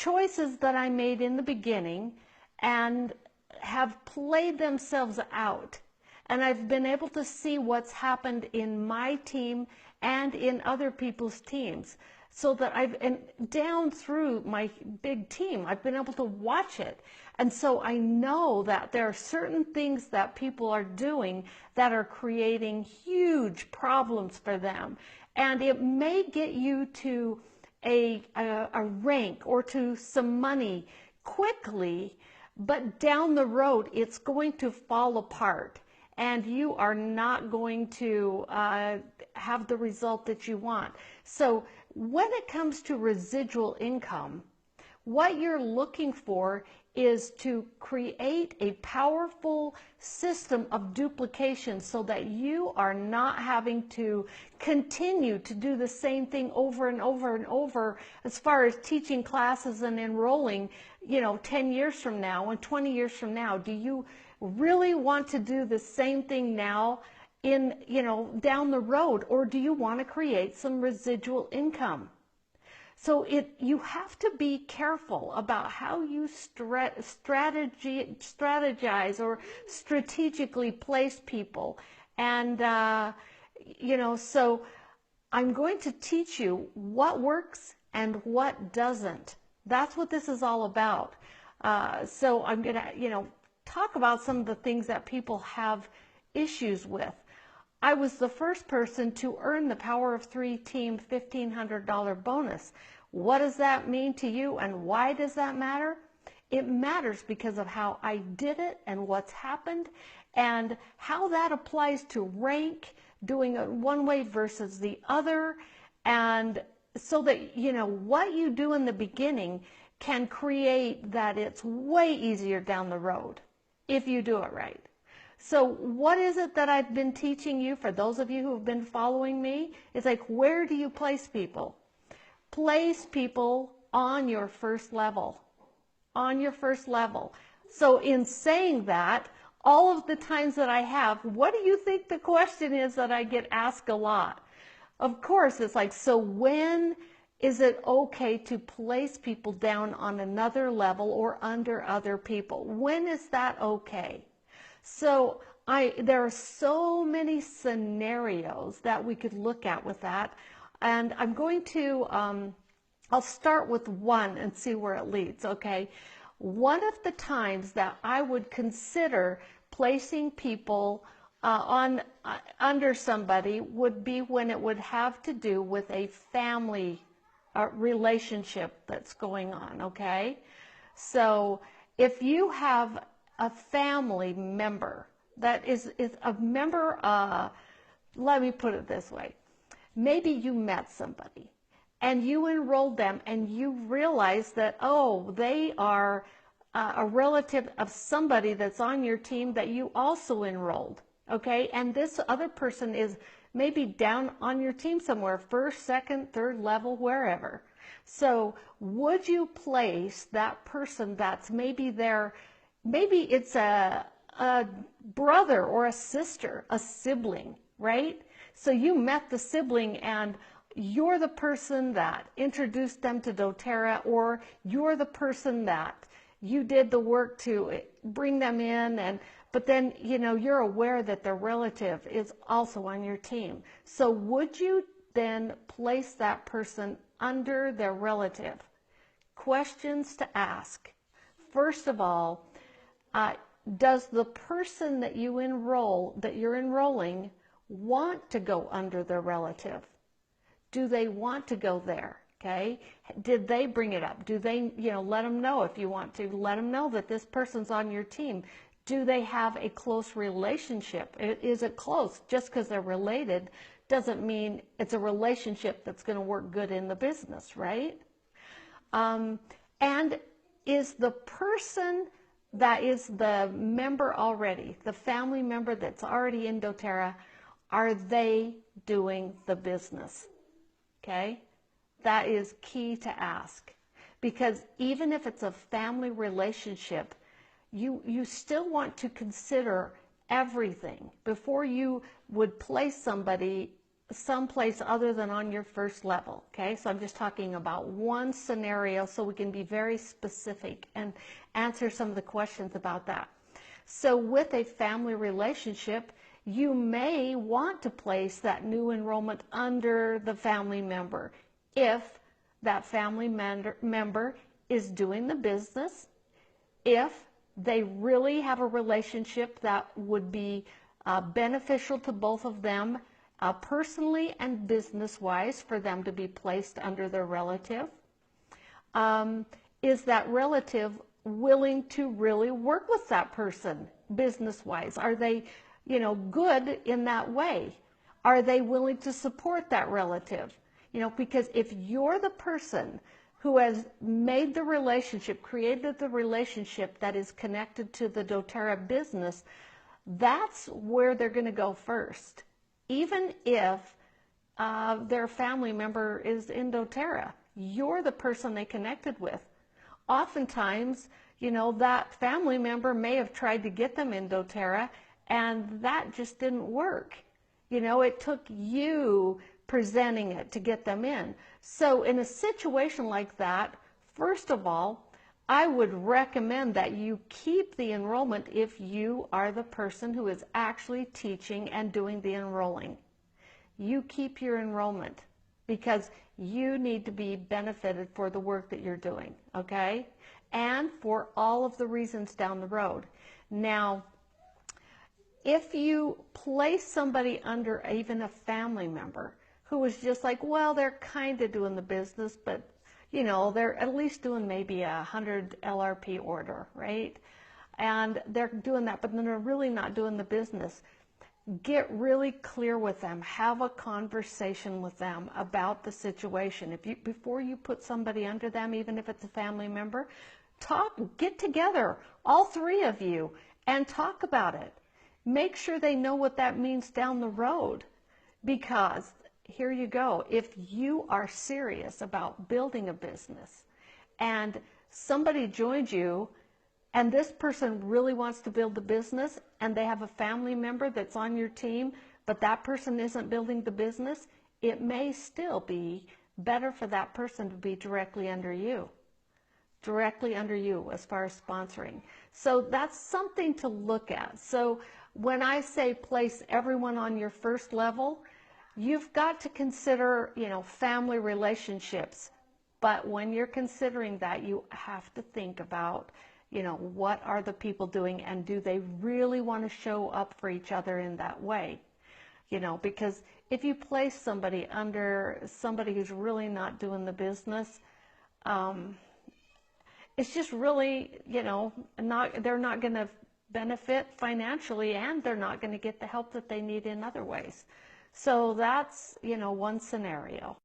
choices that I made in the beginning and have played themselves out. And I've been able to see what's happened in my team and in other people's teams. So that and down through my big team, I've been able to watch it. And so I know that there are certain things that people are doing that are creating huge problems for them. And it may get you to a rank or to some money quickly, but down the road, it's going to fall apart. And you are not going to have the result that you want. So when it comes to residual income, what you're looking for is to create a powerful system of duplication so that you are not having to continue to do the same thing over and over and over as far as teaching classes and enrolling, 10 years from now and 20 years from now. Do you really want to do the same thing now down the road, or do you want to create some residual income? So you have to be careful about how you strategize or strategically place people. And, so I'm going to teach you what works and what doesn't. That's what this is all about. So I'm going to, talk about some of the things that people have issues with. I was the first person to earn the Power of Three team $1,500 bonus. What does that mean to you, and why does that matter? It matters because of how I did it and what's happened and how that applies to rank, doing it one way versus the other, and so that what you do in the beginning can create that it's way easier down the road if you do it right. So what is it that I've been teaching you? For those of you who have been following me, it's like, where do you place people? Place people on your first level. On your first level. So in saying that, all of the times that I have, what do you think the question is that I get asked a lot? Of course, it's like, so when is it okay to place people down on another level or under other people? When is that okay? So there are so many scenarios that we could look at with that. And I'm going to, I'll start with one and see where it leads, okay? One of the times that I would consider placing people under somebody would be when it would have to do with a family relationship that's going on, okay? So if you have a family member that is a member, let me put it this way. Maybe you met somebody and you enrolled them and you realize that, oh, they are a relative of somebody that's on your team that you also enrolled, okay? And this other person is maybe down on your team somewhere, first, second, third level, wherever. So would you place that person that's maybe there, maybe it's a brother or a sister, a sibling, right? So you met the sibling and you're the person that introduced them to doTERRA, or you're the person that you did the work to bring them in, but then you're aware that their relative is also on your team. So would you then place that person under their relative? Questions to ask. First of all, does the person that you're enrolling want to go under their relative? Do they want to go there? Okay. Did they bring it up? Do they, let them know if you want to. Let them know that this person's on your team. Do they have a close relationship? Is it close? Just because they're related doesn't mean it's a relationship that's going to work good in the business, right? And is the person that is the member already, the family member that's already in doTERRA, are they doing the business? Okay? That is key to ask, because even if it's a family relationship, you still want to consider everything before you would place somebody someplace other than on your first level, okay? So I'm just talking about one scenario so we can be very specific and answer some of the questions about that. So with a family relationship, you may want to place that new enrollment under the family member if that family member is doing the business, if they really have a relationship that would be beneficial to both of them, personally and business-wise, for them to be placed under their relative. Is that relative willing to really work with that person business-wise? Are they, good in that way? Are they willing to support that relative? Because if you're the person who has made the relationship, created the relationship that is connected to the doTERRA business, that's where they're going to go first, even if their family member is in doTERRA. You're the person they connected with. Oftentimes, that family member may have tried to get them in doTERRA, and that just didn't work. It took you presenting it to get them in. So in a situation like that, first of all, I would recommend that you keep the enrollment if you are the person who is actually teaching and doing the enrolling. You keep your enrollment because you need to be benefited for the work that you're doing, okay? And for all of the reasons down the road. Now, if you place somebody under even a family member who is just like, well, they're kind of doing the business, but they're at least doing maybe 100 LRP order, right? And they're doing that, but then they're really not doing the business. Get really clear with them. Have a conversation with them about the situation. Before you put somebody under them, even if it's a family member, get together, all three of you, and talk about it. Make sure they know what that means down the road, because here you go. If you are serious about building a business and somebody joins you and this person really wants to build the business and they have a family member that's on your team, but that person isn't building the business, it may still be better for that person to be directly under you as far as sponsoring. So that's something to look at. So when I say place everyone on your first level, you've got to consider, family relationships. But when you're considering that, you have to think about, what are the people doing, and do they really want to show up for each other in that way? Because if you place somebody under somebody who's really not doing the business, it's just really, they're not going to benefit financially, and they're not going to get the help that they need in other ways. So that's, one scenario.